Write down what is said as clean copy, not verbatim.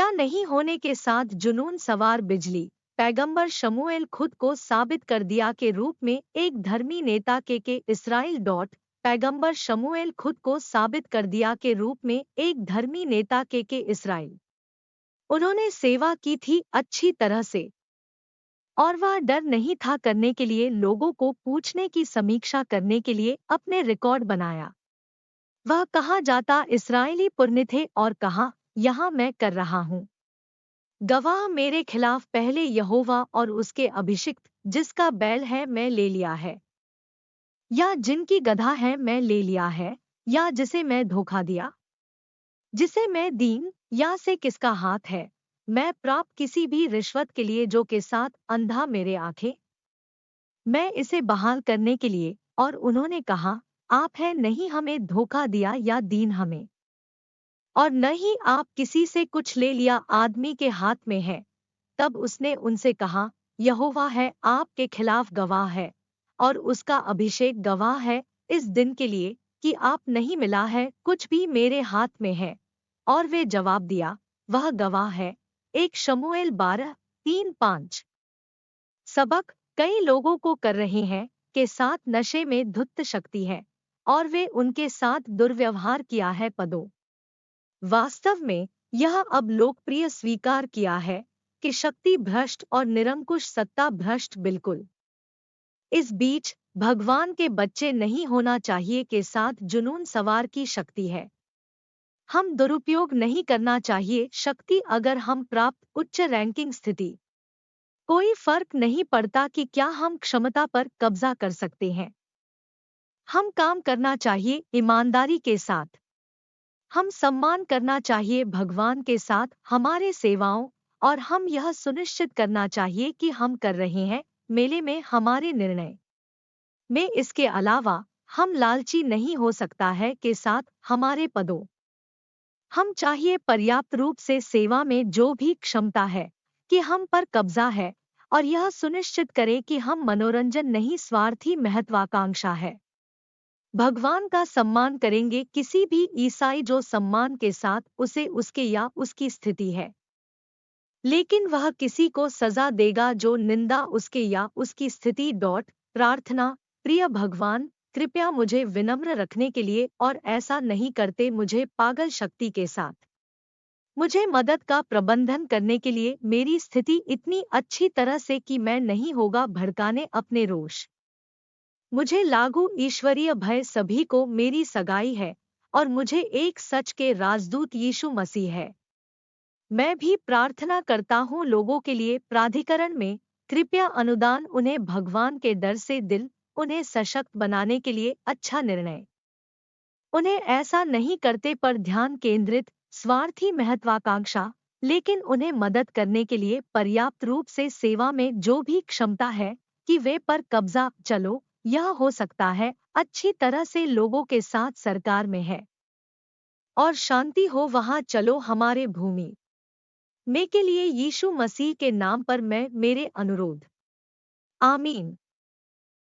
क्या नहीं होने के साथ जुनून सवार बिजली। पैगंबर शमूएल खुद को साबित कर दिया के रूप में एक धर्मी नेता के इसराइल डॉट पैगंबर शमूएल खुद को साबित कर दिया के रूप में एक धर्मी नेता के इसराइल। उन्होंने सेवा की थी अच्छी तरह से, और वह डर नहीं था करने के लिए, लोगों को पूछने की समीक्षा करने के लिए अपने रिकॉर्ड बनाया। वह कहाँ जाता इस्राएली पुरनित थे और कहा, यहाँ मैं कर रहा हूँ गवाह मेरे खिलाफ, पहले यहोवा और उसके अभिषिक्त जिसका बैल है मैं ले लिया है, या जिनकी गधा है मैं ले लिया है, या जिसे मैं धोखा दिया, जिसे मैं दीन, या से किसका हाथ है मैं प्राप्त किसी भी रिश्वत के लिए, जो के साथ अंधा मेरे आंखें, मैं इसे बहाल करने के लिए। और उन्होंने कहा, आप हैं नहीं हमें धोखा दिया या दीन हमें, और न ही आप किसी से कुछ ले लिया आदमी के हाथ में है। तब उसने उनसे कहा, यहोवा है आपके खिलाफ गवाह है, और उसका अभिषेक गवाह है इस दिन के लिए, कि आप नहीं मिला है कुछ भी मेरे हाथ में है। और वे जवाब दिया, वह गवाह है। 1 शमूएल 12:3-5। सबक कई लोगों को कर रहे हैं के साथ नशे में धुत्त शक्ति है, और वे उनके साथ दुर्व्यवहार किया है पदों। वास्तव में यह अब लोकप्रिय स्वीकार किया है कि शक्ति भ्रष्ट और निरंकुश सत्ता भ्रष्ट बिल्कुल। इस बीच भगवान के बच्चे नहीं होना चाहिए के साथ जुनून सवार की शक्ति है। हम दुरुपयोग नहीं करना चाहिए शक्ति। अगर हम प्राप्त उच्च रैंकिंग स्थिति, कोई फर्क नहीं पड़ता कि क्या हम क्षमता पर कब्जा कर सकते हैं। हम काम करना चाहिए ईमानदारी के साथ। हम सम्मान करना चाहिए भगवान के साथ हमारे सेवाओं, और हम यह सुनिश्चित करना चाहिए कि हम कर रहे हैं मेले में हमारे निर्णय में। इसके अलावा हम लालची नहीं हो सकता है के साथ हमारे पदों। हम चाहिए पर्याप्त रूप से सेवा में जो भी क्षमता है कि हम पर कब्जा है, और यह सुनिश्चित करें कि हम मनोरंजन नहीं स्वार्थी महत्वाकांक्षा है। भगवान का सम्मान करेंगे किसी भी ईसाई जो सम्मान के साथ उसे उसके या उसकी स्थिति है, लेकिन वह किसी को सजा देगा जो निंदा उसके या उसकी स्थिति डॉट प्रार्थना। प्रिय भगवान, कृपया मुझे विनम्र रखने के लिए और ऐसा नहीं करते मुझे पागल शक्ति के साथ। मुझे मदद का प्रबंधन करने के लिए मेरी स्थिति इतनी अच्छी तरह से कि मैं नहीं होगा भड़काने अपने रोष। मुझे लागू ईश्वरीय भय सभी को मेरी सगाई है, और मुझे एक सच के राजदूत यीशु मसीह है। मैं भी प्रार्थना करता हूँ लोगों के लिए प्राधिकरण में, कृपया अनुदान उन्हें भगवान के डर से दिल, उन्हें सशक्त बनाने के लिए अच्छा निर्णय, उन्हें ऐसा नहीं करते पर ध्यान केंद्रित स्वार्थी महत्वाकांक्षा, लेकिन उन्हें मदद करने के लिए पर्याप्त रूप से सेवा में जो भी क्षमता है कि वे पर कब्जा। चलो, यह हो सकता है अच्छी तरह से लोगों के साथ सरकार में है, और शांति हो वहाँ। चलो हमारे भूमि में के लिए यीशु मसीह के नाम पर मैं मेरे अनुरोध। आमीन।